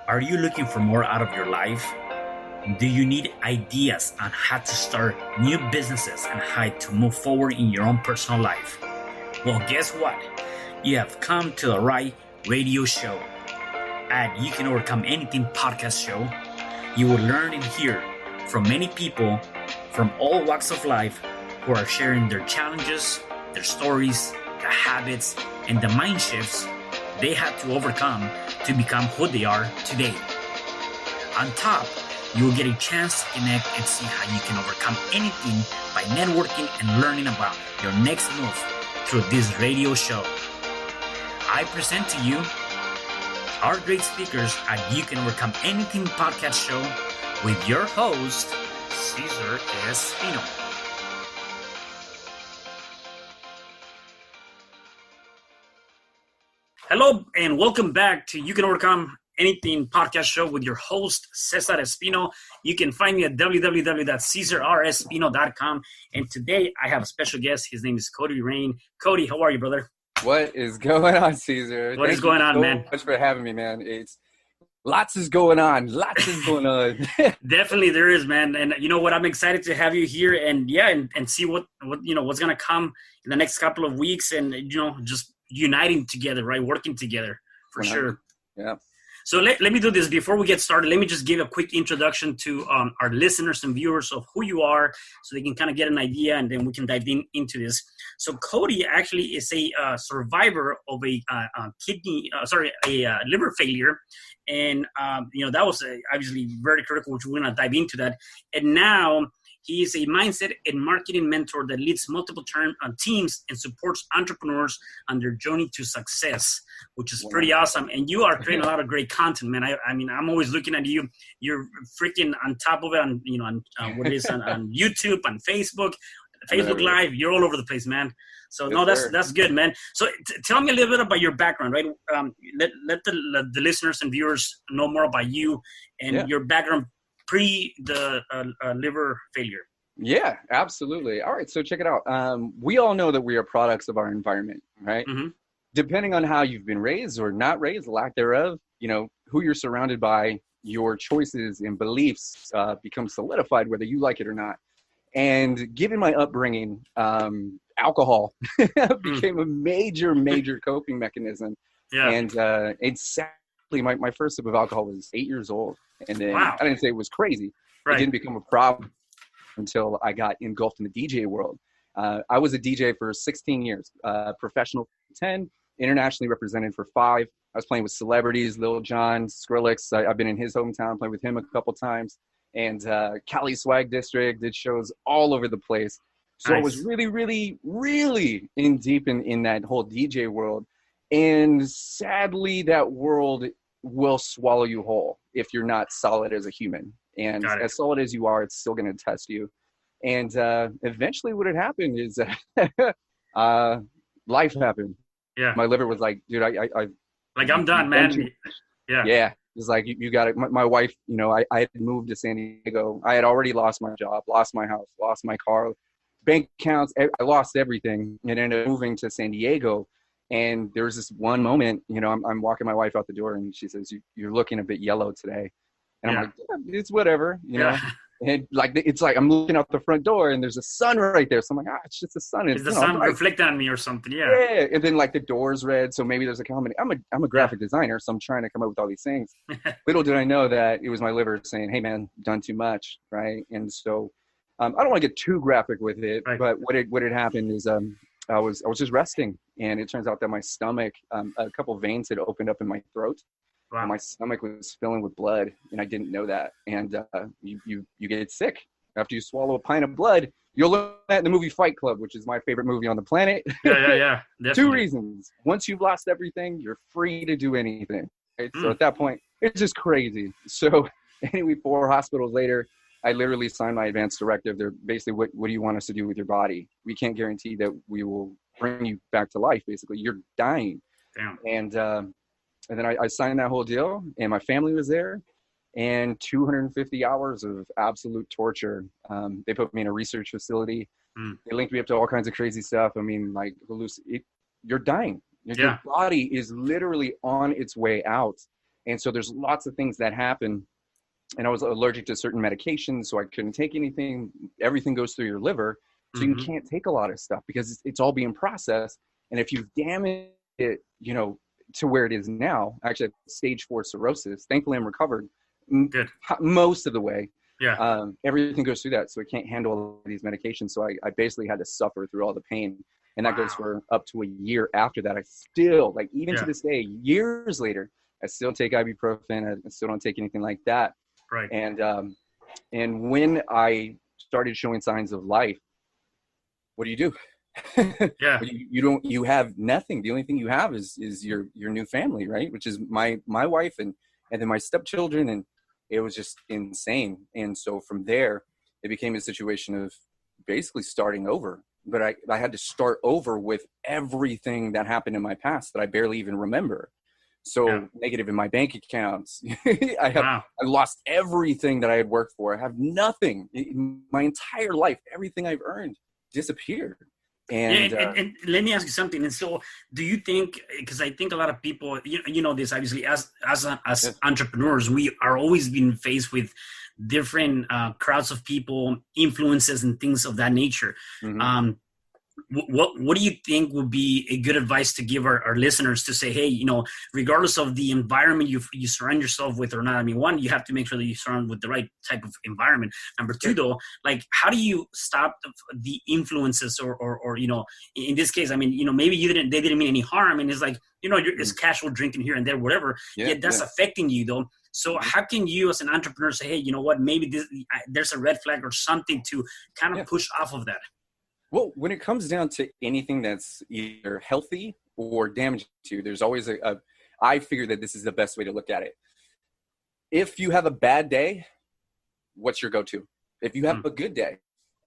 Are you looking for more out of your life? Do you need ideas on how to start new businesses and how to move forward in your own personal life? Well, guess what? You have come to the right radio show. At You Can Overcome Anything podcast show, you will learn and hear from many people from all walks of life who are sharing their challenges, their stories, the habits, and the mind shifts they had to overcome to become who they are today. On top, you will get a chance to connect and see how you can overcome anything by networking and learning about your next move through this radio show. I present to you our great speakers at You Can Overcome Anything podcast show with your host, Cesar Espino. Hello, and welcome back to You Can Overcome Anything podcast show with your host, Cesar Respino. You can find me at www.CesarRespino.com. And today I have a special guest. His name is Kohdi Rayne. Kohdi, how are you, brother? What is going on, Cesar? What is going on, man? Thank you so much for having me, man. Lots is going on. Definitely there is, man. And you know what? I'm excited to have you here and see what's going to come in the next couple of weeks and, just uniting together, right? Working together for sure. Yeah. So let me do this. Before we get started, let me just give a quick introduction to our listeners and viewers of who you are so they can kind of get an idea, and then we can dive into this. So Kohdi actually is a survivor of a liver failure. And, that was obviously very critical, which we're going to dive into that. And now he is a mindset and marketing mentor that leads multiple teams and supports entrepreneurs on their journey to success, which is pretty awesome. And you are creating a lot of great content, man. I mean, I'm always looking at you. You're freaking on top of it on YouTube, on Facebook Live. You're all over the place, man. So that's good, man. So tell me a little bit about your background, right? Let the listeners and viewers know more about you and your background pre the liver failure. Yeah, absolutely. All right, so check it out. We all know that we are products of our environment, right? Mm-hmm. Depending on how you've been raised or not raised, lack thereof, who you're surrounded by, your choices and beliefs become solidified whether you like it or not. And given my upbringing, alcohol became a major coping mechanism. Yeah. And sadly, my first sip of alcohol was 8 years old. And then I didn't say it was crazy. Right. It didn't become a problem until I got engulfed in the DJ world. I was a DJ for 16 years, professional for 10, internationally represented for 5. I was playing with celebrities, Lil Jon, Skrillex. I've been in his hometown, played with him a couple times. And Cali Swag District, did shows all over the place. So nice. I was really in deep in that whole DJ world. And sadly, that world will swallow you whole if you're not solid as a human. And as solid as you are, it's still going to test you. And eventually what had happened is life happened. Yeah. My liver was like, dude, I'm done, man. Yeah. It's like, you got it. My wife, I had moved to San Diego. I had already lost my job, lost my house, lost my car, bank accounts. I lost everything and ended up moving to San Diego. And there was this one moment, I'm walking my wife out the door and she says, you're looking a bit yellow today. And I'm like, it's whatever, know. And it's like I'm looking out the front door and there's a sun right there. So I'm like, it's just the sun. It's the sun reflecting on me or something. Yeah. Yeah. And then the door's red. So maybe there's a comment. I'm a graphic designer. So I'm trying to come up with all these things. Little did I know that it was my liver saying, hey man, done too much. Right. And so I don't want to get too graphic with it, but what had happened is I was just resting, and it turns out that my stomach, a couple of veins had opened up in my throat. Wow. And my stomach was filling with blood, and I didn't know that. And you get sick after you swallow a pint of blood. You'll learn that in the movie Fight Club, which is my favorite movie on the planet. Yeah. Definitely. 2 reasons. Once you've lost everything, you're free to do anything. Right? So at that point, it's just crazy. So anyway, 4 hospitals later, I literally signed my advance directive. They're basically, what do you want us to do with your body? We can't guarantee that we will bring you back to life. Basically, you're dying. Damn. And then I signed that whole deal, and my family was there, and 250 hours of absolute torture. They put me in a research facility. They linked me up to all kinds of crazy stuff. I mean, you're dying. Your body is literally on its way out. And so there's lots of things that happen. And I was allergic to certain medications, so I couldn't take anything. Everything goes through your liver. So you can't take a lot of stuff because it's all being processed. And if you've damaged it, you know, to where it is now, actually stage 4 cirrhosis, thankfully I'm recovered most of the way. Yeah. Everything goes through that. So it can't handle all these medications. So I basically had to suffer through all the pain. And that goes for up to a year after that. I still, like, even to this day, years later, I still take ibuprofen. I still don't take anything like that. Right. And when I started showing signs of life, what do you do? Yeah. You have nothing. The only thing you have is your new family, right? Which is my wife and then my stepchildren. And it was just insane. And so from there, it became a situation of basically starting over. But I had to start over with everything that happened in my past that I barely even remember. So negative in my bank accounts. I lost everything that I had worked for. I have nothing. My entire life, everything I've earned disappeared. And let me ask you something. And so do you think, because I think a lot of people, you know this, obviously, as entrepreneurs, we are always being faced with different crowds of people, influences, and things of that nature. Mm-hmm. What do you think would be a good advice to give our listeners to say, hey, you know, regardless of the environment you surround yourself with or not, I mean, one, you have to make sure that you surround with the right type of environment. Number two, though, like, how do you stop the influences or you know, in this case, I mean, you know, maybe they didn't mean any harm, and it's like, you know, it's casual drinking here and there, whatever. Yet that's affecting you, though. So how can you as an entrepreneur say, hey, you know what, maybe there's a red flag or something to kind of push off of that? Well, when it comes down to anything that's either healthy or damaging to you, there's always I figure that this is the best way to look at it. If you have a bad day, what's your go-to? If you have a good day,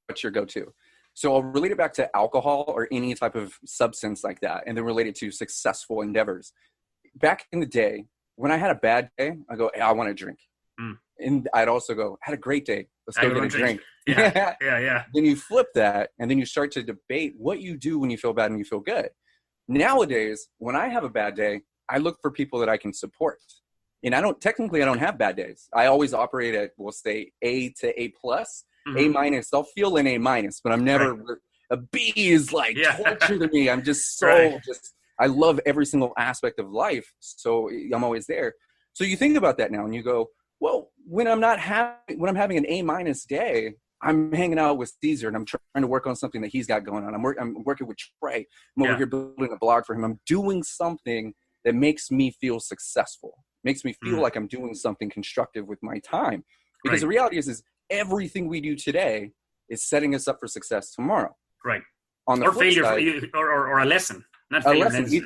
what's your go-to? So I'll relate it back to alcohol or any type of substance like that, and then relate it to successful endeavors. Back in the day, when I had a bad day, I go, hey, I want to drink. And I'd also go, had a great day. Let's go get a drink. Yeah. Then you flip that, and then you start to debate what you do when you feel bad and you feel good. Nowadays, when I have a bad day, I look for people that I can support. And I don't have bad days. I always operate at, we'll say, A to A plus, A minus. I'll feel an A minus, but I'm never, a B is like torture to me. I'm just I love every single aspect of life. So I'm always there. So you think about that now and you go, well, when I'm having an A minus day, I'm hanging out with Cesar and I'm trying to work on something that he's got going on. I'm working with Trey. I'm over here building a blog for him. I'm doing something that makes me feel successful, makes me feel like I'm doing something constructive with my time. Because the reality is everything we do today is setting us up for success tomorrow. Right. On the or flip failure side, or a lesson. Not failure,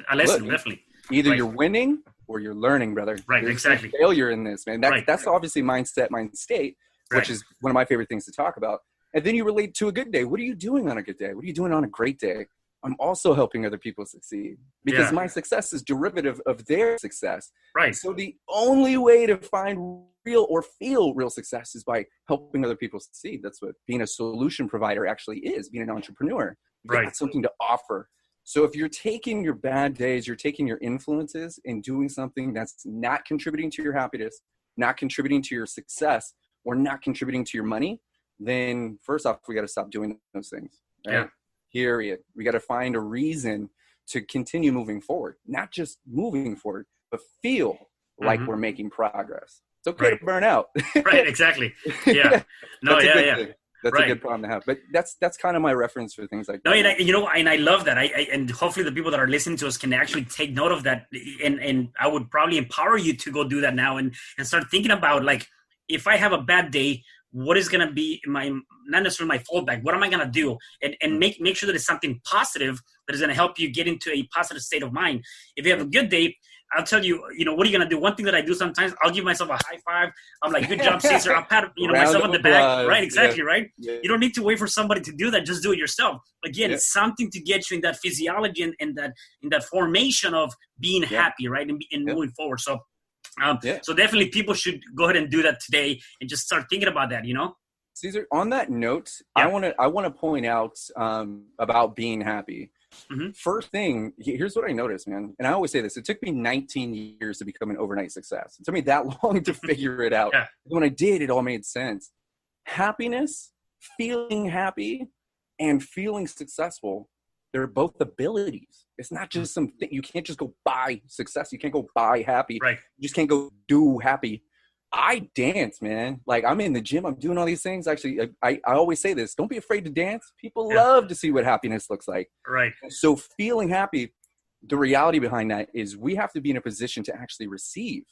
a lesson, definitely. Either you're winning or you're learning, brother. Right, There's exactly. No failure in this, man. That's obviously mind state, which is one of my favorite things to talk about. And then you relate to a good day. What are you doing on a good day? What are you doing on a great day? I'm also helping other people succeed because my success is derivative of their success. Right. So the only way to find real or feel real success is by helping other people succeed. That's what being a solution provider actually is, being an entrepreneur. You've got something to offer. So if you're taking your bad days, you're taking your influences and doing something that's not contributing to your happiness, not contributing to your success, or not contributing to your money, then first off, we got to stop doing those things. Right? Yeah. Period. We got to find a reason to continue moving forward, not just moving forward, but feel like we're making progress. It's okay to burn out. Right. Exactly. Yeah. No. That's a good problem to have. But that's kind of my reference for things like that. No, and I love that. And hopefully the people that are listening to us can actually take note of that. And I would probably empower you to go do that now and start thinking about, like, if I have a bad day, what is going to be not necessarily my fallback? What am I going to do? And make sure that it's something positive that is going to help you get into a positive state of mind. If you have a good day, I'll tell you, what are you going to do? One thing that I do sometimes, I'll give myself a high five. I'm like, good job, Cesar. I'll pat myself on the back. Right, exactly, right? Yeah. You don't need to wait for somebody to do that. Just do it yourself. Again, it's something to get you in that physiology and that formation of being happy, right? And moving forward. So definitely people should go ahead and do that today and just start thinking about that, Cesar, on that note, I want to point out about being happy. First thing, here's what I noticed, man. And I always say this. It took me 19 years to become an overnight success. It took me that long to figure it out. Yeah. When I did, it all made sense. Happiness, feeling happy, and feeling successful, they're both abilities. It's not just something. You can't just go buy success. You can't go buy happy. Right. You just can't go do happy. I dance, man. Like, I'm in the gym. I'm doing all these things. Actually, I always say this. Don't be afraid to dance. People love to see what happiness looks like. Right. So feeling happy, the reality behind that is we have to be in a position to actually receive.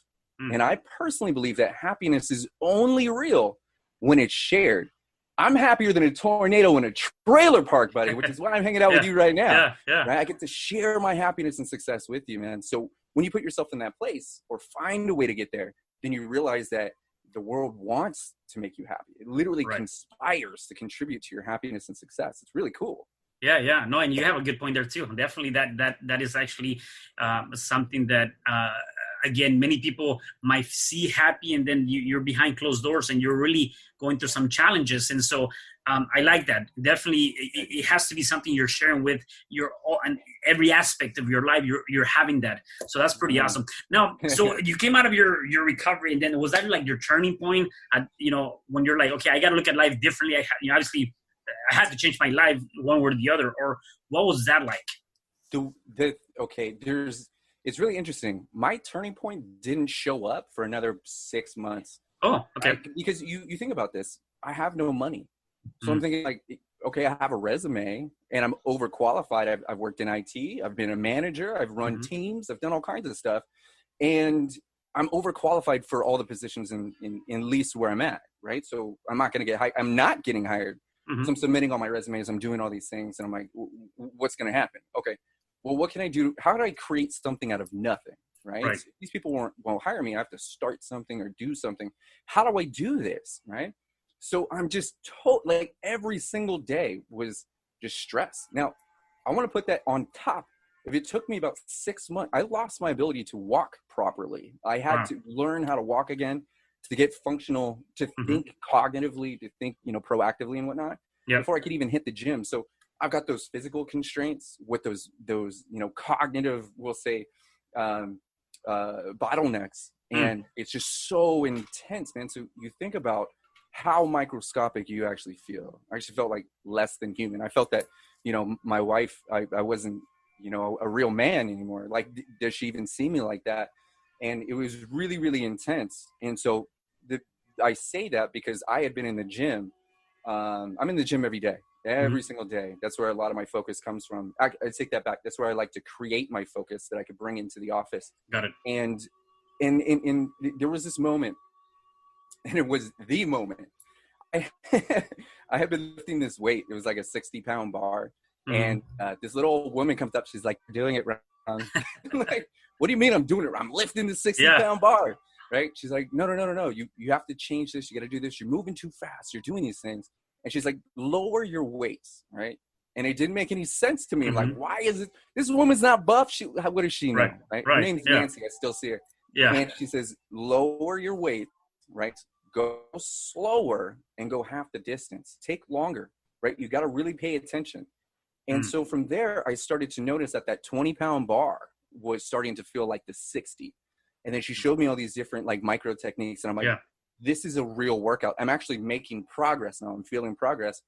And I personally believe that happiness is only real when it's shared. I'm happier than a tornado in a trailer park, buddy, which is why I'm hanging out with you right now. Right? I get to share my happiness and success with you, man. So when you put yourself in that place or find a way to get there, then you realize that the world wants to make you happy. It literally conspires to contribute to your happiness and success. It's really cool. Yeah. No, and you have a good point there too. Definitely that is actually something that, again, many people might see happy, and then you're behind closed doors and you're really going through some challenges. And so I like that. Definitely, it has to be something you're sharing with and every aspect of your life. You're having that. So that's pretty awesome. Now, so you came out of your recovery, and then was that like your turning point? When you're like, okay, I got to look at life differently. Obviously, I had to change my life one way or the other. Or what was that like? It's really interesting. My turning point didn't show up for another 6 months. Oh, okay. Because you think about this. I have no money. So I'm thinking like, okay, I have a resume and I'm overqualified. I've worked in IT. I've been a manager. I've run teams. I've done all kinds of stuff. And I'm overqualified for all the positions in least where I'm at, right? So I'm not going to get hired. I'm not getting hired. So I'm submitting all my resumes. I'm doing all these things. And I'm like, what's going to happen? Okay. Well, what can I do? How do I create something out of nothing, right? So these people won't hire me. I have to start something or do something. How do I do this, right? So I'm just like every single day was just stress. Now, I want to put that on top. If it took me about 6 months, I lost my ability to walk properly. I had to learn how to walk again, to get functional, to think cognitively, to think, proactively and whatnot, before I could even hit the gym. So I've got those physical constraints with those cognitive, we'll say, bottlenecks. And it's just so intense, man. So you think about how microscopic you actually feel. I actually felt like less than human. I felt that, my wife, I wasn't, a real man anymore. Like, does she even see me like that? And it was really, really intense. And so I say that because I had been in the gym. I'm in the gym every day. Every single day. That's where a lot of my focus comes from. I take that back. That's where I like to create my focus that I could bring into the office. Got it. And there was this moment, and it was the moment. I had been lifting this weight. It was like a 60-pound bar. And this little old woman comes up. She's like, "You're doing it wrong." I'm like, "What do you mean I'm doing it wrong? I'm lifting the 60-pound bar." Right? She's like, No. You have to change this. You got to do this. You're moving too fast. You're doing these things. And she's like, "Lower your weights." Right? And it didn't make any sense to me. I'm like, why is it? This woman's not buff. What does she know? Right? Her name's Nancy. I still see her. Yeah. And she says, "Lower your weight. Right? Go slower and go half the distance. Take longer." Right? You got to really pay attention. And so from there, I started to notice that 20-pound bar was starting to feel like the 60. And then she showed me all these different like micro techniques. And I'm like, this is a real workout. I'm actually making progress now. I'm feeling progress.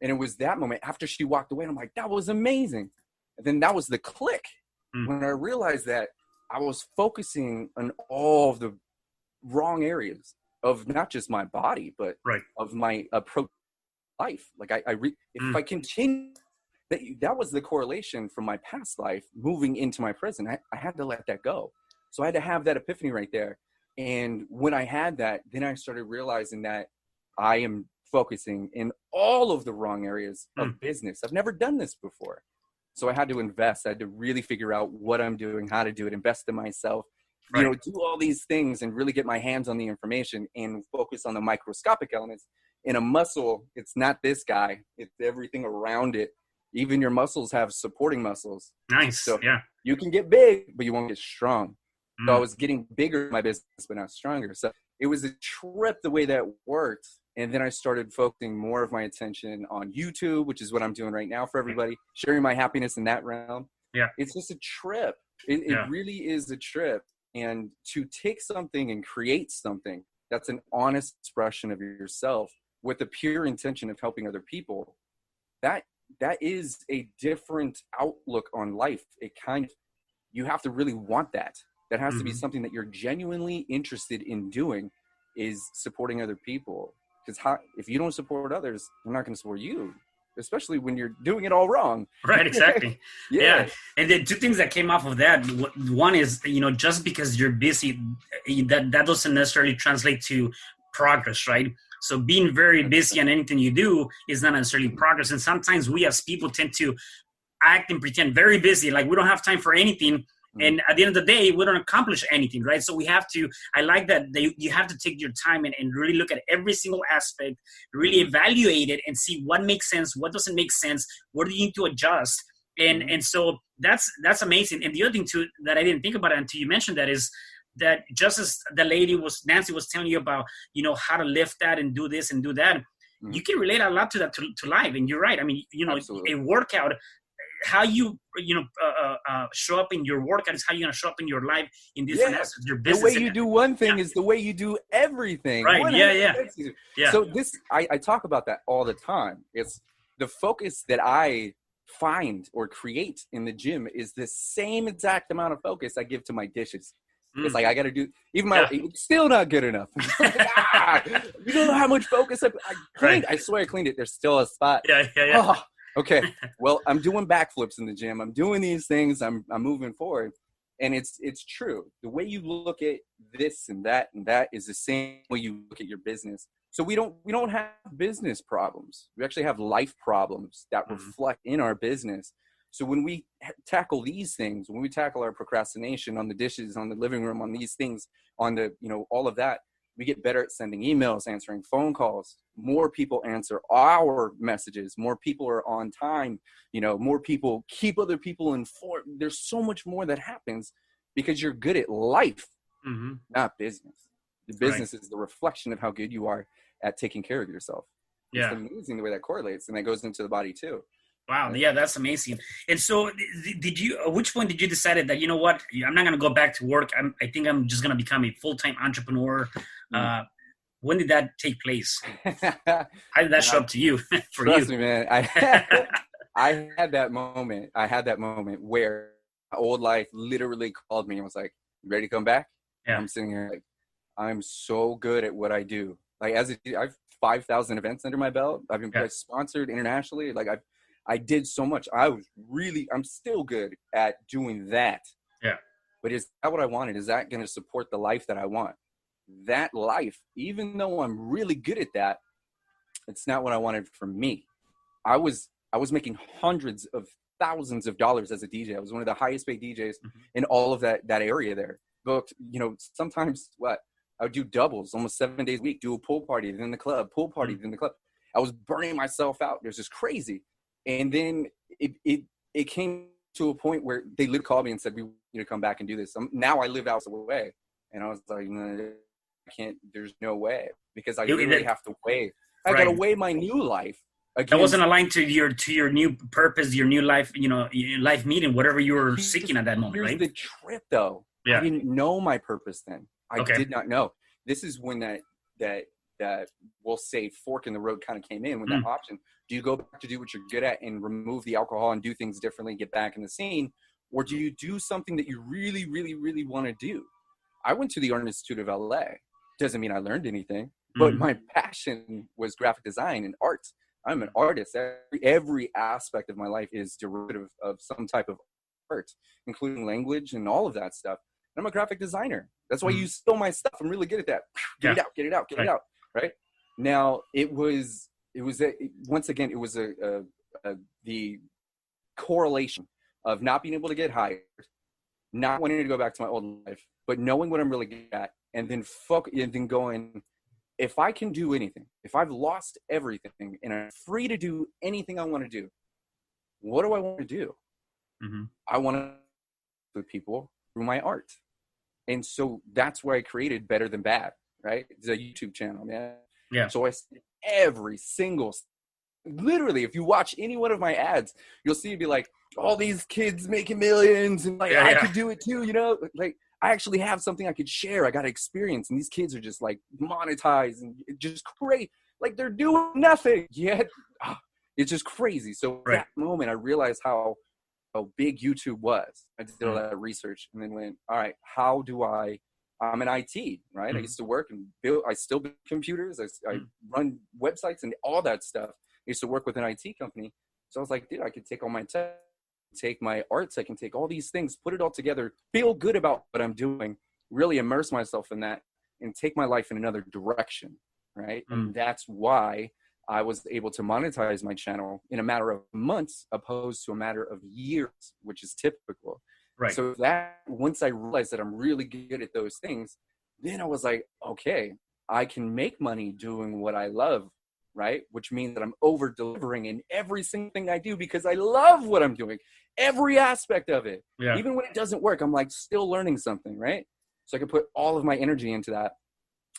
And it was that moment after she walked away. And I'm like, that was amazing. And then that was the click when I realized that I was focusing on all of the wrong areas of not just my body, but of my approach to life. Like if I continue, that was the correlation from my past life moving into my present. I had to let that go. So I had to have that epiphany right there. And when I had that, then I started realizing that I am focusing in all of the wrong areas of business. I've never done this before. So I had to invest. I had to really figure out what I'm doing, how to do it, invest in myself, do all these things and really get my hands on the information and focus on the microscopic elements. In a muscle, it's not this guy. It's everything around it. Even your muscles have supporting muscles. Nice. So you can get big, but you won't get strong. So I was getting bigger in my business, but not stronger. So it was a trip the way that worked. And then I started focusing more of my attention on YouTube, which is what I'm doing right now for everybody, sharing my happiness in that realm. Yeah. It's just a trip. It really is a trip. And to take something and create something that's an honest expression of yourself with the pure intention of helping other people, that is a different outlook on life. It kind of, you have to really want that. That has to be something that you're genuinely interested in doing, is supporting other people. Because if you don't support others, they're not going to support you, especially when you're doing it all wrong. Right, exactly. Yeah. And the two things that came off of that, one is, just because you're busy, that doesn't necessarily translate to progress, right? So being very busy on anything you do is not necessarily progress. And sometimes we as people tend to act and pretend very busy, like we don't have time for anything. And at the end of the day, we don't accomplish anything, right? So we have to, I like that you have to take your time and really look at every single aspect, really evaluate it and see what makes sense, what doesn't make sense, what do you need to adjust. And so that's amazing. And the other thing too, that I didn't think about until you mentioned that, is that just as the lady Nancy was telling you about, how to lift that and do this and do that, you can relate a lot to that to life. And you're right. I mean, Absolutely. A workout, how you show up in your workout is how you're going to show up in your life in different aspects. Your business. The way you do one thing is the way you do everything. Right. Yeah. So I talk about that all the time. It's the focus that I find or create in the gym is the same exact amount of focus I give to my dishes. It's like I got to do, even it's still not good enough. You don't know how much focus I cleaned. Right. I swear I cleaned it. There's still a spot. Yeah. Oh, okay. Well, I'm doing backflips in the gym. I'm doing these things. I'm moving forward. And it's true. The way you look at this and that is the same way you look at your business. So we don't have business problems. We actually have life problems that reflect in our business. So when we tackle these things, when we tackle our procrastination on the dishes, on the living room, on these things, on the, all of that, we get better at sending emails, answering phone calls. More people answer our messages. More people are on time. More people keep other people informed. There's so much more that happens because you're good at life, not business. The business is the reflection of how good you are at taking care of yourself. It's amazing the way that correlates, and that goes into the body too. Wow. Yeah, that's amazing. And so at which point did you decide that, you know what, I'm not going to go back to work. I think I'm just going to become a full-time entrepreneur. When did that take place? How did that show up to you? Trust me, man. I had that moment. Where my old life literally called me and was like, "You ready to come back?" Yeah. I'm sitting here like, I'm so good at what I do. Like I have 5,000 events under my belt. I've been sponsored internationally. Like I did so much. I'm still good at doing that. Yeah. But is that what I wanted? Is that going to support the life that I want? That life, even though I'm really good at that, it's not what I wanted for me. I was making hundreds of thousands of dollars as a DJ. I was one of the highest paid DJs in all of that area there. Booked, sometimes I would do doubles, almost 7 days a week, do a pool party, then the club, pool party, then the club. I was burning myself out. It was just crazy. And then it came to a point where they literally called me and said, "We want you to come back and do this." Now I live hours away. And I was like, "No, I can't, there's no way." Because I literally have to weigh. I got to weigh my new life. That wasn't aligned to your new purpose, your new life, your life meeting, whatever you were seeking at that moment, right? Here's the trip, though. Yeah. I didn't know my purpose then. I did not know. This is when that we'll say fork in the road kind of came in, when that option. Do you go back to do what you're good at and remove the alcohol and do things differently, get back in the scene? Or do you do something that you really, really, really want to do? I went to the Art Institute of LA. Doesn't mean I learned anything, but my passion was graphic design and art. I'm an artist. Every aspect of my life is derivative of some type of art, including language and all of that stuff. And I'm a graphic designer. That's why you steal my stuff. I'm really good at that. Get it out. Right now, once again, it was the correlation of not being able to get hired, not wanting to go back to my old life, but knowing what I'm really good at, and then going, if I can do anything, if I've lost everything and I'm free to do anything I want to do, what do I want to do? I want to with people through my art. And so that's where I created Better Than Bad, right? It's a YouTube channel, man. Yeah. So I every single, literally, if you watch any one of my ads, you'll see it be like, all these kids making millions and like, I could do it too, you know, like I actually have something I could share. I got experience, and these kids are just like monetized and just great. Like they're doing nothing yet. It's just crazy. So at that moment, I realized how big YouTube was. I did all that research and then went, all right, how do I'm in IT, right? I used to work and I still build computers. I run websites and all that stuff. I used to work with an IT company. So I was like, dude, I could take all my tech, take my arts, I can take all these things, put it all together, feel good about what I'm doing, really immerse myself in that, and take my life in another direction, right? And that's why I was able to monetize my channel in a matter of months opposed to a matter of years, which is typical. Right. So that once I realized that I'm really good at those things, then I was like, okay, I can make money doing what I love, right? Which means that I'm over delivering in every single thing I do because I love what I'm doing, every aspect of it. Yeah. Even when it doesn't work, I'm like still learning something, right? So I could put all of my energy into that.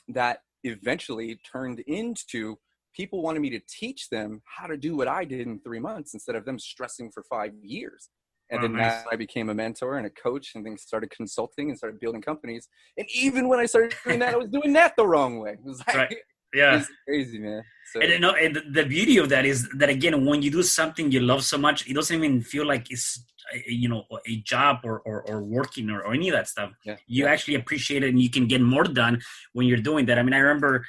That eventually turned into people wanted me to teach them how to do what I did in 3 months instead of them stressing for 5 years. And then nice. I became a mentor and a coach and then started consulting and started building companies. And even when I started doing that, I was doing that the wrong way. It was like, it's crazy, man. So, and the beauty of that is that, again, when you do something you love so much, it doesn't even feel like it's, you know, a job or working or any of that stuff. You actually appreciate it, and you can get more done when you're doing that. I mean, I remember,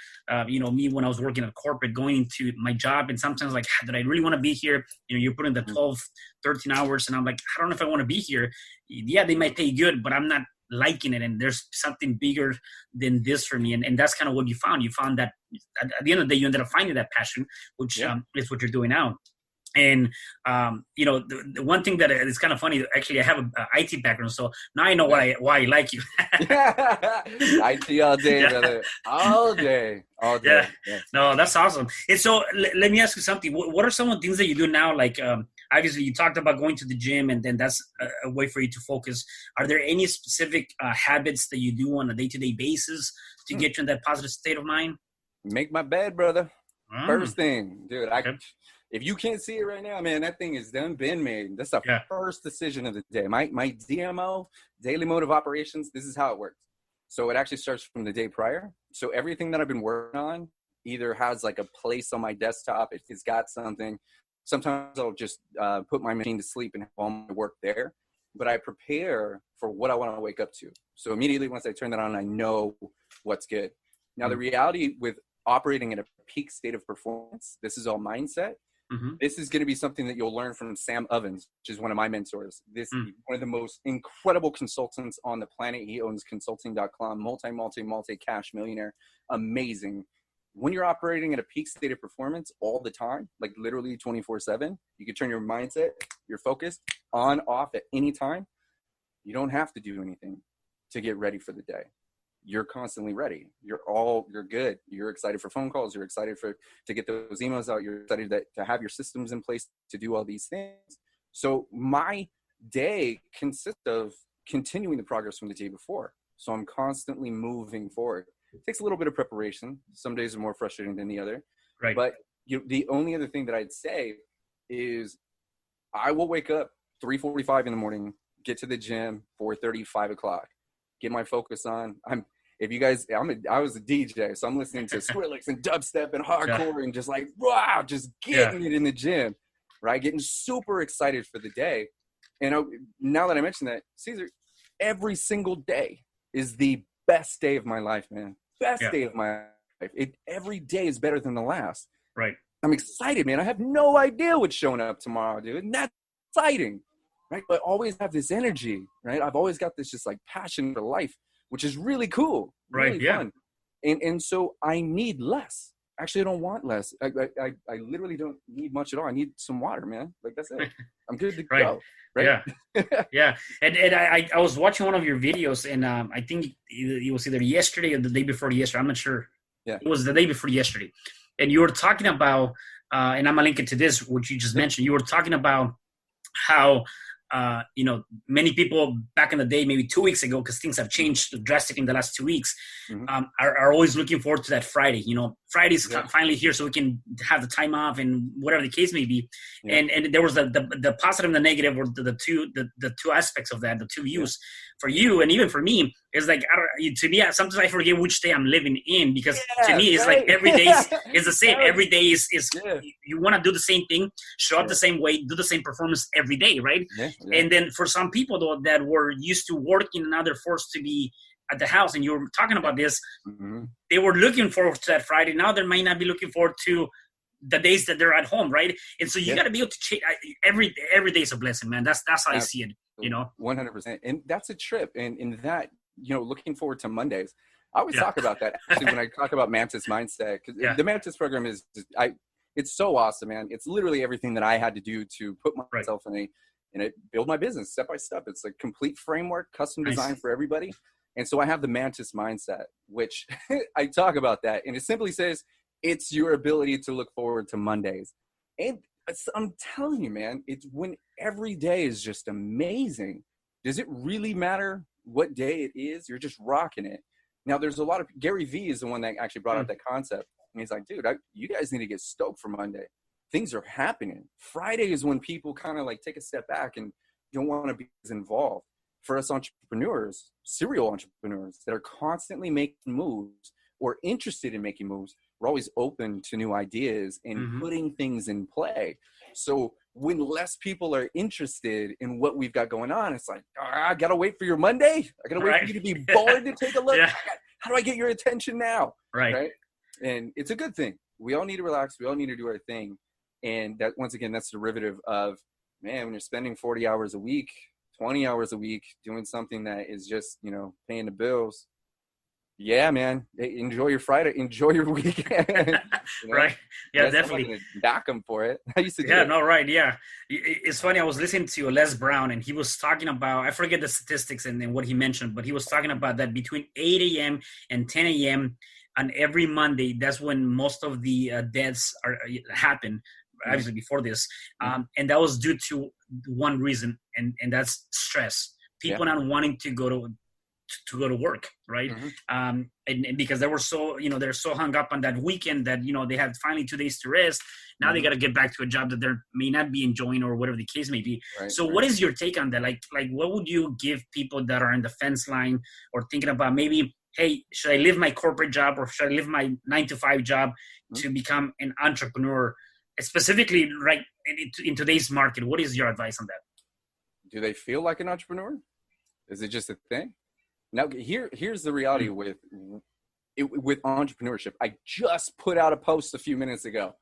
you know, me when I was working at corporate, going into my job, and sometimes like, did I really want to be here? You know, you're putting the 12, 13 hours, and I'm like, I don't know if I want to be here. Yeah, they might pay good, but I'm not liking it, and there's something bigger than this for me. And that's kind of what you found. You found that at the end of the day, you ended up finding that passion, which is what you're doing now. And, you know, the one thing that is kind of funny, actually, I have an IT background, so now I know why I like you. IT all day, brother. All day. Yeah. No, that's awesome. And so let me ask you something. What are some of the things that you do now? Like, obviously, you talked about going to the gym, and then that's a way for you to focus. Are there any specific habits that you do on a day-to-day basis to get you in that positive state of mind? Make my bed, brother. First thing, dude. If you can't see it right now, man, that thing is been made. That's the first decision of the day. My DMO, daily mode of operations, this is how it works. So it actually starts from the day prior. So everything that I've been working on either has like a place on my desktop. It's got something. Sometimes I'll just put my machine to sleep and have all my work there. But I prepare for what I want to wake up to. So immediately once I turn that on, I know what's good. Now, the reality with operating at a peak state of performance, this is all mindset. This is going to be something that you'll learn from Sam Ovens, which is one of my mentors. This is one of the most incredible consultants on the planet. He owns consulting.com, multi-cash millionaire. Amazing. When you're operating at a peak state of performance all the time, like literally 24/7, you can turn your mindset, your focus on, off at any time. You don't have to do anything to get ready for the day. You're constantly ready. You're good. You're excited for phone calls. You're excited to get those emails out. You're excited to have your systems in place to do all these things. So my day consists of continuing the progress from the day before. So I'm constantly moving forward. It takes a little bit of preparation. Some days are more frustrating than the other. Right. But the only other thing that I'd say is I will wake up 3:45 in the morning, get to the gym 4:30, 5 o'clock, get my focus on. I was a DJ, so I'm listening to Skrillex and dubstep and hardcore and just like, wow, just getting it in the gym, right? Getting super excited for the day. And now that I mentioned that, Cesar, every single day is the best day of my life, man. Best day of my life. Every day is better than the last. Right. I'm excited, man. I have no idea what's showing up tomorrow, dude. And that's exciting, right? But I always have this energy, right? I've always got this just like passion for life, which is really cool, really fun. And so I need less. Actually, I don't want less. I literally don't need much at all. I need some water, man. Like, that's it. I'm good to go. Right? Yeah. And I was watching one of your videos, and I think it was either yesterday or the day before yesterday. I'm not sure. Yeah. It was the day before yesterday. And you were talking about, and I'm going to link it to this, which you just mentioned. You were talking about how, many people back in the day, maybe 2 weeks ago, because things have changed drastically in the last 2 weeks, are always looking forward to that Friday. Friday's finally here, so we can have the time off and whatever the case may be. Yeah. And there was the positive and the negative, or the two aspects of that, the two views for you and even for me. It's like, to me, sometimes I forget which day I'm living in, because to me it's like every day is the same. Every day is you want to do the same thing, show up the same way, do the same performance every day, right? And then for some people though that were used to working and now they're forced to be at the house, and you were talking about this, they were looking forward to that Friday. Now they might not be looking forward to the days that they're at home, right? And so you got to be able to change. Every day is a blessing, man. That's how I see it, 100%. And that's a trip. And in that, looking forward to Mondays. I always talk about that actually when I talk about Mantis mindset, because the Mantis program is it's so awesome, man. It's literally everything that I had to do to put myself in build my business step by step. It's a complete framework, custom designed for everybody. And so I have the Mantis mindset, which I talk about that. And it simply says, it's your ability to look forward to Mondays. And I'm telling you, man, it's when every day is just amazing. Does it really matter what day it is? You're just rocking it. Now, there's a lot of, Gary Vee is the one that actually brought up that concept. And he's like, dude, you guys need to get stoked for Monday. Things are happening. Friday is when people kind of like take a step back and don't want to be as involved. For us entrepreneurs, serial entrepreneurs that are constantly making moves or interested in making moves, we're always open to new ideas and putting things in play. So when less people are interested in what we've got going on, it's like, I got to wait for your Monday. I got to wait for you to be bored to take a look. How do I get your attention now? Right. And it's a good thing. We all need to relax. We all need to do our thing. And that, once again, that's derivative of, man, when you're spending 40 hours a week, 20 hours a week doing something that is just, paying the bills. Yeah, man. Enjoy your Friday. Enjoy your weekend. Right. Yeah, definitely. Back them for it. I used to do it. No, right. Yeah. It's funny. I was listening to Les Brown, and he was talking about, I forget the statistics and what he mentioned, but he was talking about that between 8 a.m. and 10 a.m. on every Monday, that's when most of the deaths happen. Obviously before this, and that was due to one reason, and that's stress. People not wanting to go to work, right? And because they were so, they're so hung up on that weekend that they had finally 2 days to rest. Now they got to get back to a job that they may not be enjoying, or whatever the case may be. So what is your take on that? Like what would you give people that are in the fence line or thinking about maybe, hey, should I leave my corporate job or should I leave my 9-to-5 job to become an entrepreneur? Specifically, right in today's market, what is your advice on that? Do they feel like an entrepreneur? Is it just a thing? Now, here's the reality with entrepreneurship. I just put out a post a few minutes ago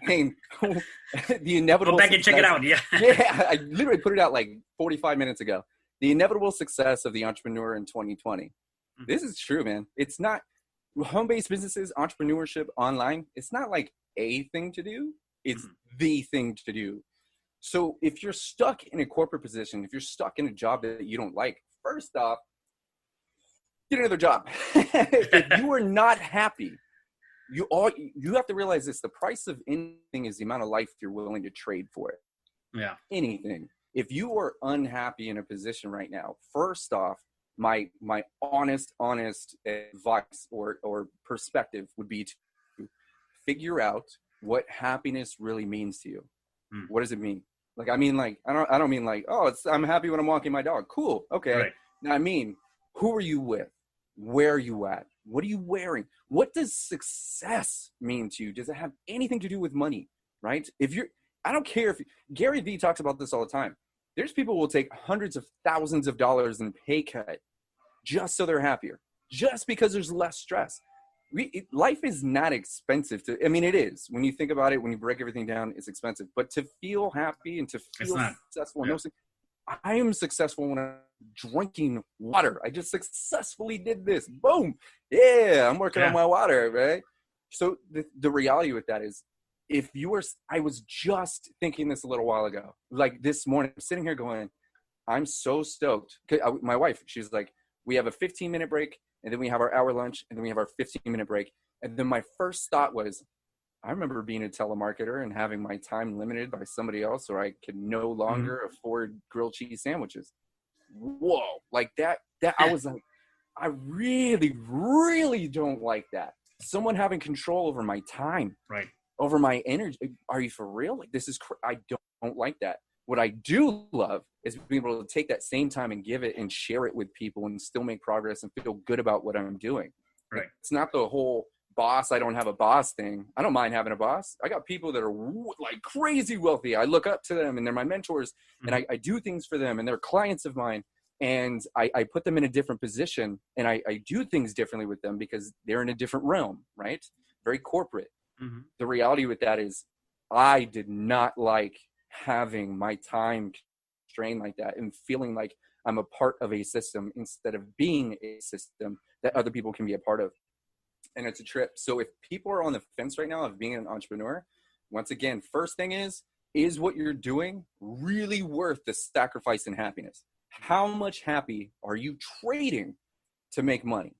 saying the inevitable. Go back and check it out. Yeah, I literally put it out like 45 minutes ago. The inevitable success of the entrepreneur in 2020. This is true, man. It's not home-based businesses, entrepreneurship online. It's not like a thing to do, it's the thing to do. So if you're stuck in a corporate position, if you're stuck in a job that you don't like, first off, get another job. If you are not happy, you have to realize this: the price of anything is the amount of life you're willing to trade for it. Yeah. Anything. If you are unhappy in a position right now, first off, my honest advice or perspective would be to figure out what happiness really means to you. What does it mean? Like, I mean, like, I don't mean like, I'm happy when I'm walking my dog. Cool. Okay. Right. Now, I mean, who are you with? Where are you at? What are you wearing? What does success mean to you? Does it have anything to do with money? Right? I don't care if Gary Vee talks about this all the time. There's people who will take hundreds of thousands of dollars in pay cut just so they're happier, just because there's less stress. Life is not expensive it is. When you think about it, when you break everything down, it's expensive. But to feel happy and to feel successful, I am successful when I'm drinking water. I just successfully did this. Boom. Yeah, I'm working on my water, right? So the reality with that is, I was just thinking this a little while ago, like this morning, I'm sitting here going, I'm so stoked. My wife, she's like, we have a 15-minute break, and then we have our hour lunch, and then we have our 15-minute break. And then my first thought was, I remember being a telemarketer and having my time limited by somebody else, or I could no longer afford grilled cheese sandwiches. Whoa. Like that I was like, I really, really don't like that. someone having control over my time, right, over my energy. Are you for real? Like, this is, I don't like that. What I do love is being able to take that same time and give it and share it with people and still make progress and feel good about what I'm doing. right. It's not the whole boss, I don't have a boss thing. I don't mind having a boss. I got people that are like crazy wealthy. I look up to them and they're my mentors, and I do things for them, and they're clients of mine. And I put them in a different position, and I do things differently with them because they're in a different realm, right? Very corporate. Mm-hmm. The reality with that is I did not like having my time strained like that and feeling like I'm a part of a system instead of being a system that other people can be a part of. And it's a trip. So if people are on the fence right now of being an entrepreneur, once again, first thing is what you're doing really worth the sacrifice and happiness? How much happy are you trading to make money?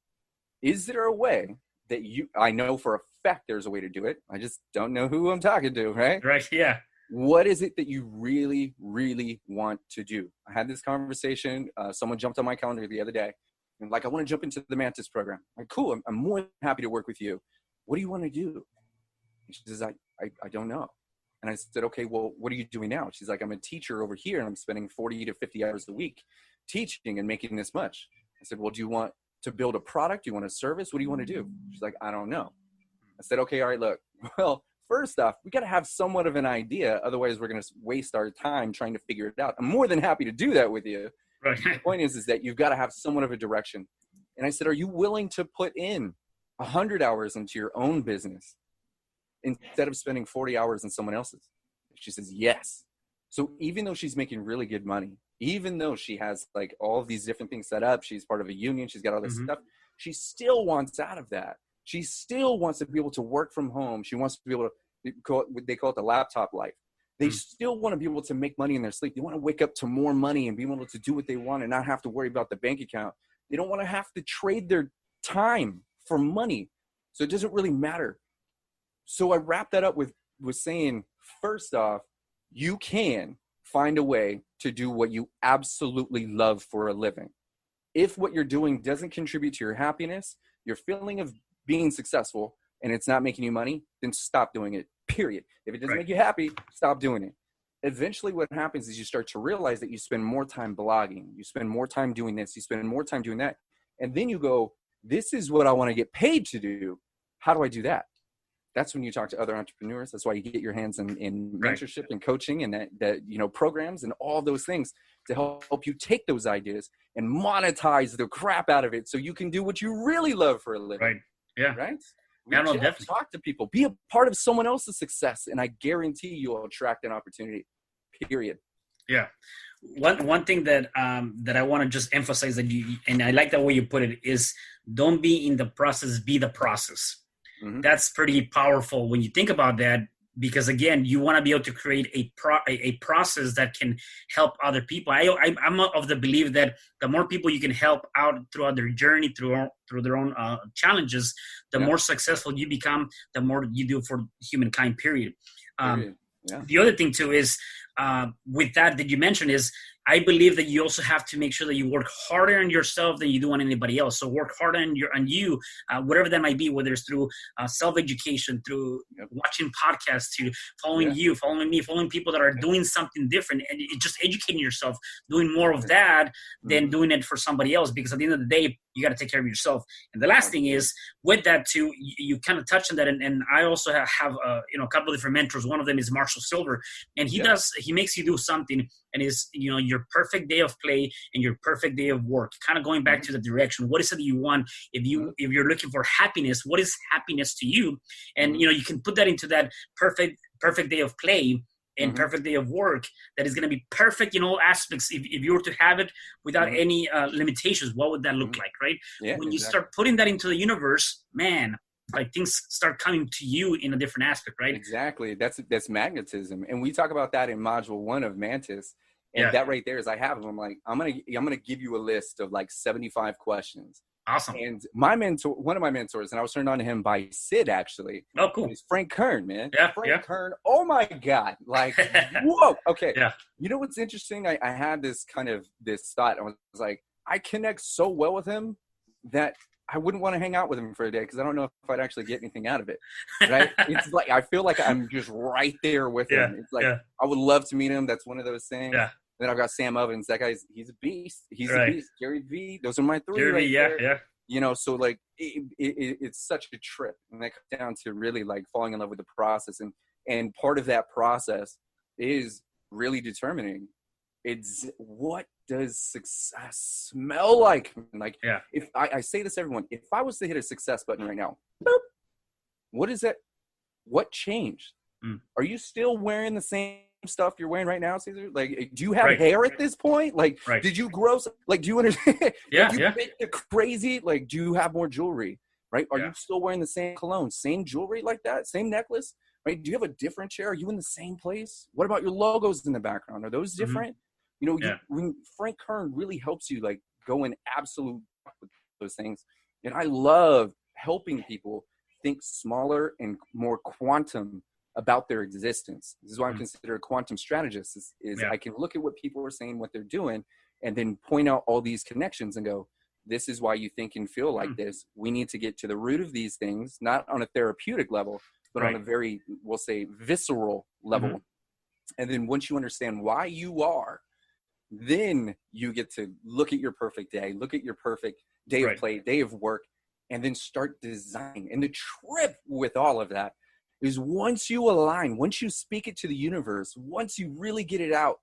Is there a way that I know for a fact there's a way to do it. I just don't know who I'm talking to, right? Right, yeah. What is it that you really, really want to do? I had this conversation. Someone jumped on my calendar the other day and like, I want to jump into the Mantis program. I'm like, cool. I'm more than happy to work with you. What do you want to do? And she says, I don't know. And I said, okay, well, what are you doing now? She's like, I'm a teacher over here and I'm spending 40 to 50 hours a week teaching and making this much. I said, well, do you want to build a product? Do you want a service? What do you want to do? She's like, I don't know. I said, okay, all right, look, well, first off, we got to have somewhat of an idea. Otherwise, we're going to waste our time trying to figure it out. I'm more than happy to do that with you. Right. The point is that you've got to have somewhat of a direction. And I said, are you willing to put in 100 hours into your own business instead of spending 40 hours in someone else's? She says, yes. So even though she's making really good money, even though she has like all of these different things set up, she's part of a union, she's got all this stuff, she still wants out of that. She still wants to be able to work from home. She wants to be able to, they call it the laptop life. They still want to be able to make money in their sleep. They want to wake up to more money and be able to do what they want and not have to worry about the bank account. They don't want to have to trade their time for money. So it doesn't really matter. So I wrap that up with saying, first off, you can find a way to do what you absolutely love for a living. If what you're doing doesn't contribute to your happiness, your feeling of being successful, and it's not making you money, then stop doing it, period. If it doesn't make you happy, stop doing it. Eventually what happens is you start to realize that you spend more time blogging, you spend more time doing this, you spend more time doing that. And then you go, this is what I want to get paid to do. How do I do that? That's when you talk to other entrepreneurs. That's why you get your hands in mentorship and coaching and that programs and all those things to help you take those ideas and monetize the crap out of it so you can do what you really love for a living. Right. Yeah. Right? Yeah, no, definitely. Talk to people. Be a part of someone else's success, and I guarantee you'll attract an opportunity. Period. Yeah. One thing that I want to just emphasize that and I like the way you put it, is don't be in the process, be the process. Mm-hmm. That's pretty powerful when you think about that, because again, you want to be able to create a process that can help other people. I'm of the belief that the more people you can help out throughout their journey, through their own challenges, the more successful you become, the more you do for humankind, period. The other thing too is with that you mentioned is, I believe that you also have to make sure that you work harder on yourself than you do on anybody else. So work harder on you, whatever that might be, whether it's through self-education, through watching podcasts, to following you, following me, following people that are doing something different, and just educating yourself, doing more of that than doing it for somebody else. Because at the end of the day, you got to take care of yourself. And the last thing is, with that too, you kind of touched on that. And I also have a couple of different mentors. One of them is Marshall Silver, and he makes you do something, and is your perfect day of play and your perfect day of work. Kind of going back to the direction. What is it that you want? If you're looking for happiness, what is happiness to you? And you can put that into that perfect day of play and perfect day of work that is going to be perfect in all aspects. If you were to have it without any limitations, what would that look like, right? Yeah, when you start putting that into the universe, man, like things start coming to you in a different aspect, right? Exactly. That's magnetism. And we talk about that in module 1 of Mantis. And that right there is, I have them. I'm like, I'm gonna give you a list of like 75 questions. Awesome. And my mentor, one of my mentors, and I was turned on to him by Sid, actually. Oh, cool. He's Frank Kern, man. Yeah. Frank Kern. Oh my God. Like, whoa. Okay. Yeah. You know what's interesting? I had this thought. I was like, I connect so well with him that I wouldn't want to hang out with him for a day because I don't know if I'd actually get anything out of it. Right? It's like I feel like I'm just right there with him. It's like I would love to meet him. That's one of those things. Yeah. Then I've got Sam Ovens. That he's a beast. He's a beast. Gary V. Those are my three. Gary V. There. Yeah. You know, so like it's such a trip, and that comes down to really like falling in love with the process, and part of that process is really determining what does success smell like? Like, if I say this to everyone, if I was to hit a success button right now, boop, what is that? What changed? Are you still wearing the same stuff you're wearing right now, Cesar? Like, do you have hair at this point? Like, did you grow? Like, do you understand? The crazy? Like, do you have more jewelry? Right? Are you still wearing the same cologne, same jewelry like that, same necklace? Right? Do you have a different chair? Are you in the same place? What about your logos in the background? Are those different? You know, when Frank Kern really helps you like go in absolute with those things. And I love helping people think smaller and more quantum about their existence. This is why I'm considered a quantum strategist is I can look at what people are saying, what they're doing, and then point out all these connections and go, this is why you think and feel like this. We need to get to the root of these things, not on a therapeutic level, but on a very, we'll say, visceral level. And then once you understand why you are, then you get to look at your perfect day, look at your perfect day of play, day of work, and then start designing. And the trip with all of that is once you align, once you speak it to the universe, once you really get it out,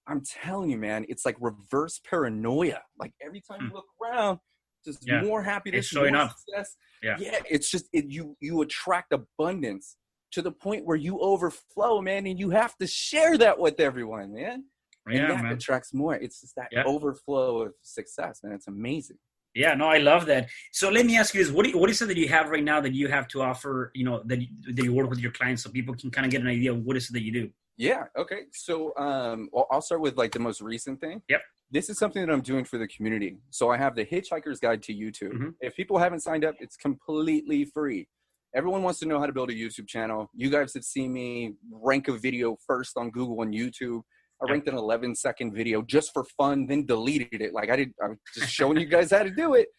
I'm telling you, man, it's like reverse paranoia. Like every time you look around, just more happiness, showing more up. Success. It's just, you attract abundance to the point where you overflow, man, and you have to share that with everyone, man. And that attracts more. It's just that overflow of success, man. It's amazing. Yeah, no, I love that. So let me ask you this: what is it that you have right now that you have to offer? You know, that you work with your clients, so people can kind of get an idea of what is it that you do. Yeah. Okay. So, well, I'll start with like the most recent thing. Yep. This is something that I'm doing for the community. So I have the Hitchhiker's Guide to YouTube. If people haven't signed up, it's completely free. Everyone wants to know how to build a YouTube channel. You guys have seen me rank a video first on Google and YouTube. I ranked an 11-second video just for fun, then deleted it. Like I was just showing you guys how to do it.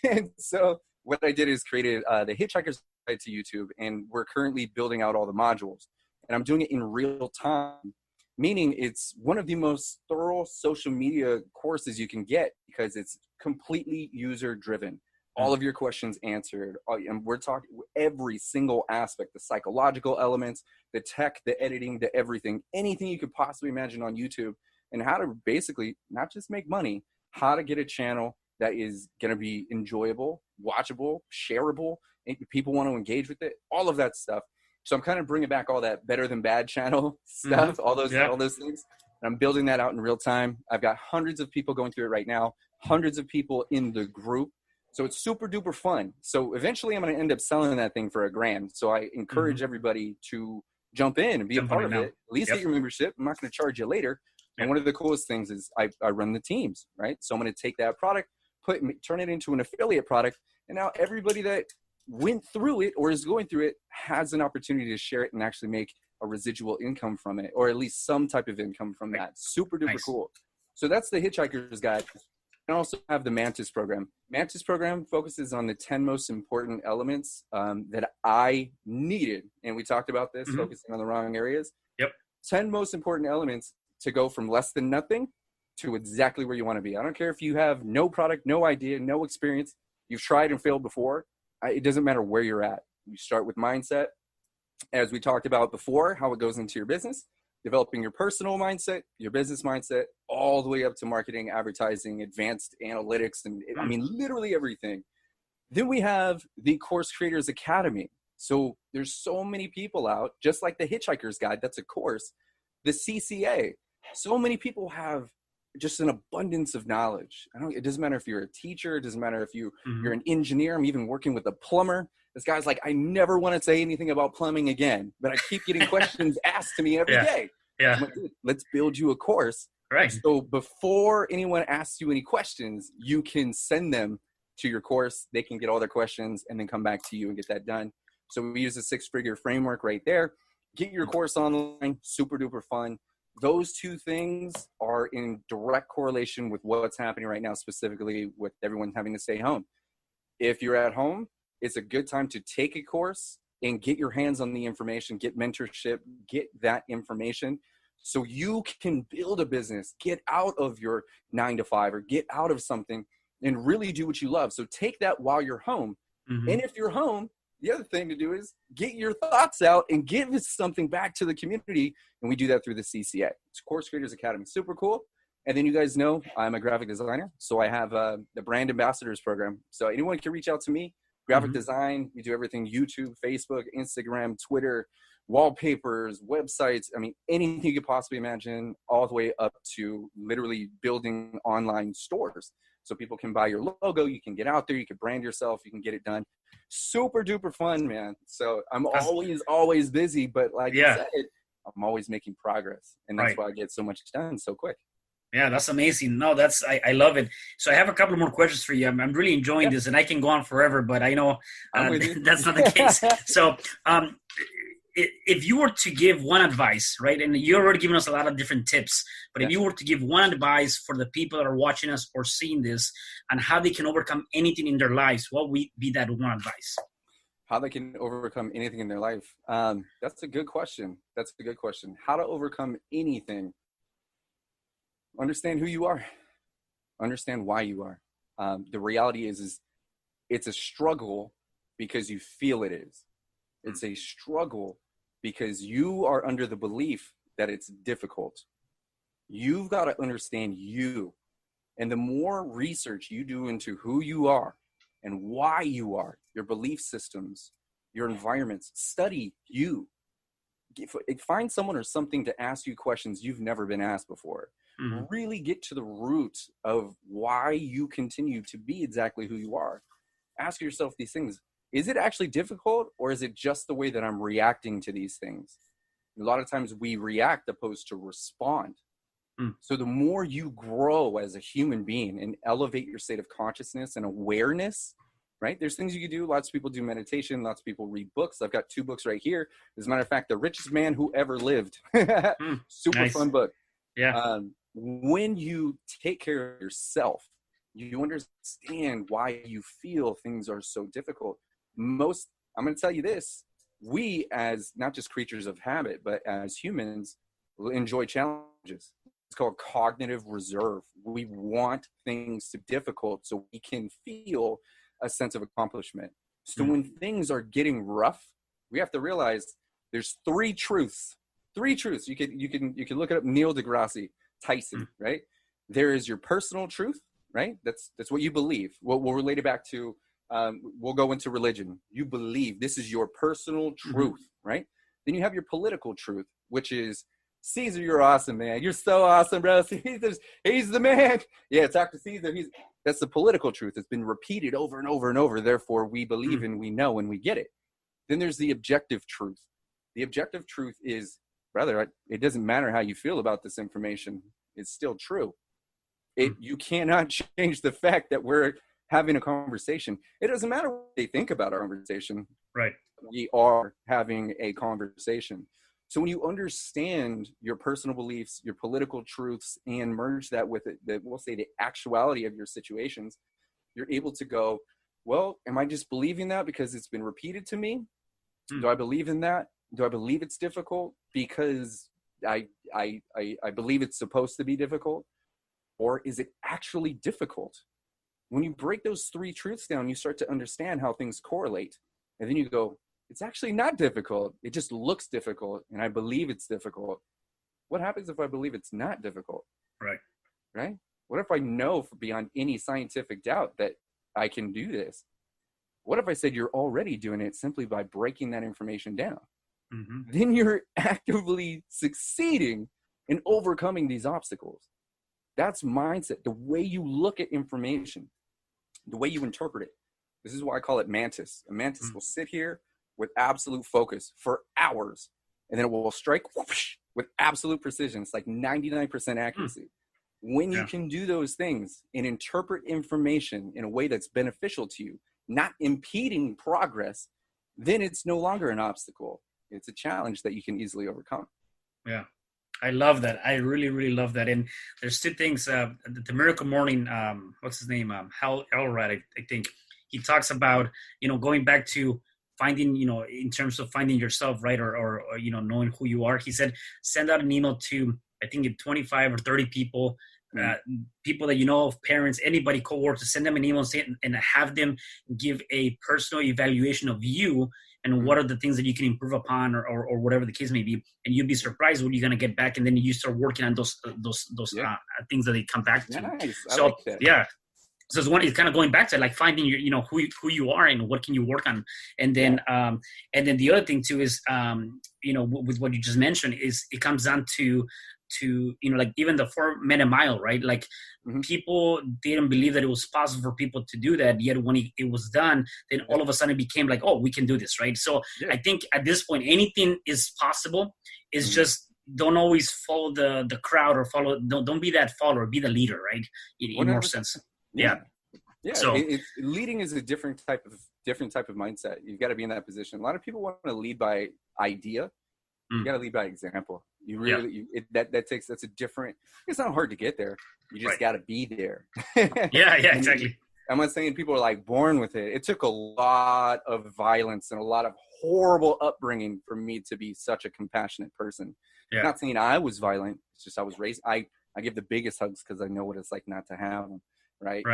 And so what I did is created the Hitchhiker's Guide to YouTube, and we're currently building out all the modules. And I'm doing it in real time, meaning it's one of the most thorough social media courses you can get because it's completely user-driven. All of your questions answered. And we're talking every single aspect, the psychological elements, the tech, the editing, the everything, anything you could possibly imagine on YouTube, and how to basically not just make money, how to get a channel that is going to be enjoyable, watchable, shareable, and people want to engage with it, all of that stuff. So I'm kind of bringing back all that better than bad channel stuff, all those things. And I'm building that out in real time. I've got hundreds of people going through it right now, hundreds of people in the group. So it's super duper fun. So eventually I'm going to end up selling that thing for $1,000. So I encourage everybody to jump in and be a part of it. At least get your membership. I'm not going to charge you later. And one of the coolest things is I run the teams, right? So I'm going to take that product, turn it into an affiliate product. And now everybody that went through it or is going through it has an opportunity to share it and actually make a residual income from it, or at least some type of income from that. Super duper cool. So that's the Hitchhiker's Guide. I also have the Mantis program. Mantis program focuses on the 10 most important elements that I needed. And we talked about this, focusing on the wrong areas. 10 most important elements to go from less than nothing to exactly where you want to be. I don't care if you have no product, no idea, no experience. You've tried and failed before. It doesn't matter where you're at. You start with mindset. As we talked about before, how it goes into your business. Developing your personal mindset, your business mindset, all the way up to marketing, advertising, advanced analytics, and I mean, literally everything. Then we have the Course Creators Academy. So there's so many people out, just like the Hitchhiker's Guide, that's a course, the CCA. So many people have just an abundance of knowledge. It doesn't matter if you're a teacher, it doesn't matter if you're an engineer. I'm even working with a plumber. This guy's like, I never want to say anything about plumbing again, but I keep getting questions asked to me every day. I'm like, dude, let's build you a course. Right. So before anyone asks you any questions, you can send them to your course. They can get all their questions and then come back to you and get that done. So we use a 6-figure framework right there. Get your course online, super duper fun. Those two things are in direct correlation with what's happening right now, specifically with everyone having to stay home. If you're at home, it's a good time to take a course and get your hands on the information, get mentorship, get that information so you can build a business, get out of your 9 to 5 or get out of something and really do what you love. So take that while you're home. And if you're home, the other thing to do is get your thoughts out and give something back to the community. And we do that through the CCA. It's Course Creators Academy. Super cool. And then you guys know I'm a graphic designer. So I have the Brand Ambassadors program. So anyone can reach out to me. Graphic design, we do everything: YouTube, Facebook, Instagram, Twitter, wallpapers, websites. I mean, anything you could possibly imagine, all the way up to literally building online stores. So people can buy your logo, you can get out there, you can brand yourself, you can get it done. Super duper fun, man. So I'm always busy, but like I said, I'm always making progress. And that's why I get so much done so quick. Yeah, that's amazing. No, I love it. So I have a couple more questions for you. I'm really enjoying this, and I can go on forever, but I know that's not the case. So if you were to give one advice, right, and you're already giving us a lot of different tips, but if you were to give one advice for the people that are watching us or seeing this and how they can overcome anything in their lives, what would be that one advice? How they can overcome anything in their life? That's a good question. How to overcome anything. Understand who you are. Understand why you are. The reality is it's a struggle because you feel it is. It's a struggle because you are under the belief that it's difficult. You've got to understand you. And the more research you do into who you are and why you are, your belief systems, your environments, study you. Find someone or something to ask you questions you've never been asked before. Really get to the root of why you continue to be exactly who you are. Ask yourself these things. Is it actually difficult, or is it just the way that I'm reacting to these things? A lot of times we react opposed to respond. So the more you grow as a human being and elevate your state of consciousness and awareness, right? There's things you can do. Lots of people do meditation. Lots of people read books. I've got 2 books right here. As a matter of fact, The Richest Man Who Ever Lived. Super fun book. Yeah. When you take care of yourself, you understand why you feel things are so difficult. I'm going to tell you this, we as not just creatures of habit, but as humans enjoy challenges. It's called cognitive reserve. We want things to be difficult so we can feel a sense of accomplishment. So when things are getting rough, we have to realize there's 3 truths. 3 truths. You can look it up. Neil deGrasse Tyson, right? There is your personal truth, right? That's what you believe. We'll relate it back to, we'll go into religion. You believe this is your personal truth, right? Then you have your political truth, which is, Cesar, you're awesome, man. You're so awesome, bro. He's the man. Yeah, talk to Cesar. That's the political truth. It's been repeated over and over and over. Therefore, we believe and we know and we get it. Then there's the objective truth. The objective truth is, brother, it doesn't matter how you feel about this information. It's still true. You cannot change the fact that we're having a conversation. It doesn't matter what they think about our conversation. Right. We are having a conversation. So when you understand your personal beliefs, your political truths, and merge that with we'll say the actuality of your situations, you're able to go, well, am I just believing that because it's been repeated to me? Do I believe in that? Do I believe it's difficult because I believe it's supposed to be difficult? Or is it actually difficult? When you break those 3 truths down, you start to understand how things correlate. And then you go, it's actually not difficult. It just looks difficult. And I believe it's difficult. What happens if I believe it's not difficult? Right? What if I know beyond any scientific doubt that I can do this? What if I said you're already doing it simply by breaking that information down? Then you're actively succeeding in overcoming these obstacles. That's mindset. The way you look at information, the way you interpret it. This is why I call it mantis. A mantis will sit here with absolute focus for hours, and then it will strike whoosh, with absolute precision. It's like 99% accuracy. When you can do those things and interpret information in a way that's beneficial to you, not impeding progress, then it's no longer an obstacle. It's a challenge that you can easily overcome. Yeah. I love that. I really, really love that. And there's 2 things. The Miracle Morning, what's his name? Hal Elrod, I think. he talks about, going back to finding, in terms of finding yourself, right? Or knowing who you are. He said, send out an email to, I think, 25 or 30 people, people that you know of, parents, anybody, coworkers, send them an email and have them give a personal evaluation of you and what are the things that you can improve upon, or whatever the case may be. And you'd be surprised what you're going to get back. And then you start working on those things that they come back to. Nice. So, like that. Yeah. So it's kind of going back to like finding your, who you are and what can you work on. And then, the other thing too is, with what you just mentioned, is it comes down to, like even the 4-minute mile, right? Like people didn't believe that it was possible for people to do that. Yet when it was done, then all of a sudden it became like, oh, we can do this, right? So I think at this point, anything is possible. It's just, don't always follow the crowd, or don't be that follower, be the leader, right? In more sense. Yeah. So leading is a different type of mindset. You've got to be in that position. A lot of people want to lead by idea. You got to lead by example. You really, that's a different, it's not hard to get there. You just got to be there. Exactly. I'm not saying people are like born with it. It took a lot of violence and a lot of horrible upbringing for me to be such a compassionate person. I'm not saying I was violent. It's just I was raised. I give the biggest hugs because I know what it's like not to have them. Right.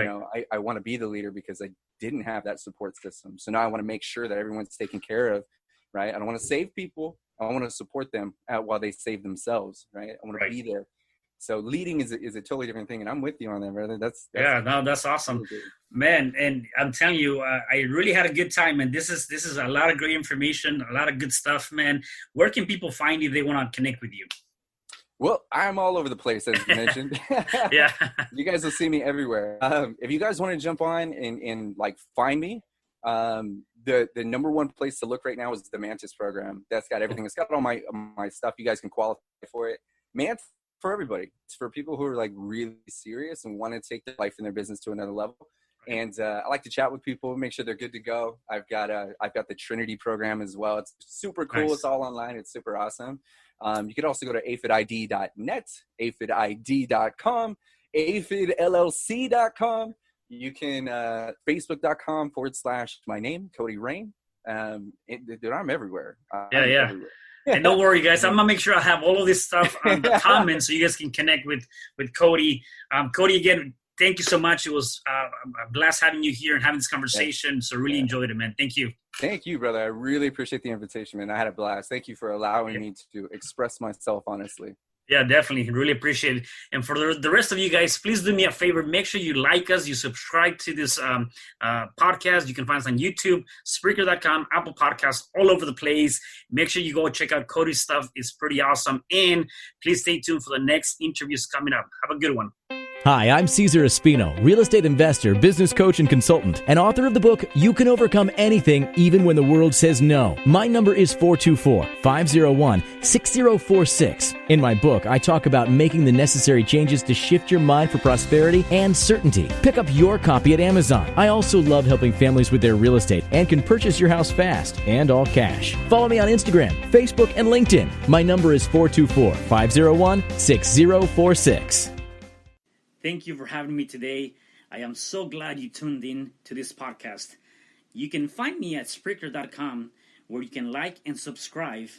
I want to be the leader because I didn't have that support system. So now I want to make sure that everyone's taken care of. Right. I don't want to save people. I want to support them while they save themselves. Right. I want to be there. So leading is a totally different thing. And I'm with you on that, brother. That's awesome, man. And I'm telling you, I really had a good time. And this is a lot of great information, a lot of good stuff, man. Where can people find you if they want to connect with you? Well, I'm all over the place, as you mentioned. You guys will see me everywhere. If you guys want to jump on and like find me, the number one place to look right now is the Mantis program. That's got everything. It's got all my stuff. You guys can qualify for it. Mantis for everybody. It's for people who are like really serious and want to take their life and their business to another level. And I like to chat with people, make sure they're good to go. I've got the Trinity program as well. It's super cool. Nice. It's all online. It's super awesome. You could also go to aphidid.net, aphidid.com, aphidllc.com. You can facebook.com/my name, Kohdi Rayne. Dude, I'm everywhere. Everywhere. And don't worry, guys. I'm going to make sure I have all of this stuff on the comments so you guys can connect with Kohdi. Kohdi, again, thank you so much. It was a blast having you here and having this conversation. So really enjoyed it, man. Thank you. Thank you, brother. I really appreciate the invitation, man. I had a blast. Thank you for allowing me to express myself honestly. Yeah, definitely. Really appreciate it. And for the rest of you guys, please do me a favor. Make sure you like us. You subscribe to this podcast. You can find us on YouTube, Spreaker.com, Apple Podcasts, all over the place. Make sure you go check out Kohdi's stuff. It's pretty awesome. And please stay tuned for the next interviews coming up. Have a good one. Hi, I'm Cesar Espino, real estate investor, business coach, and consultant, and author of the book, You Can Overcome Anything, Even When the World Says No. My number is 424-501-6046. In my book, I talk about making the necessary changes to shift your mind for prosperity and certainty. Pick up your copy at Amazon. I also love helping families with their real estate and can purchase your house fast and all cash. Follow me on Instagram, Facebook, and LinkedIn. My number is 424-501-6046. Thank you for having me today. I am so glad you tuned in to this podcast. You can find me at Spreaker.com, where you can like and subscribe.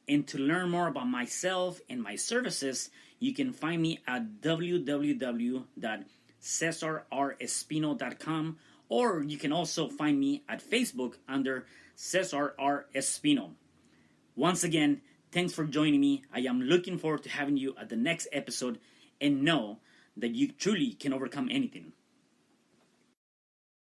And to learn more about myself and my services, you can find me at www.CesarRespino.com, or you can also find me at Facebook under Cesar R. Espino. Once again, thanks for joining me. I am looking forward to having you at the next episode, and know that you truly can overcome anything.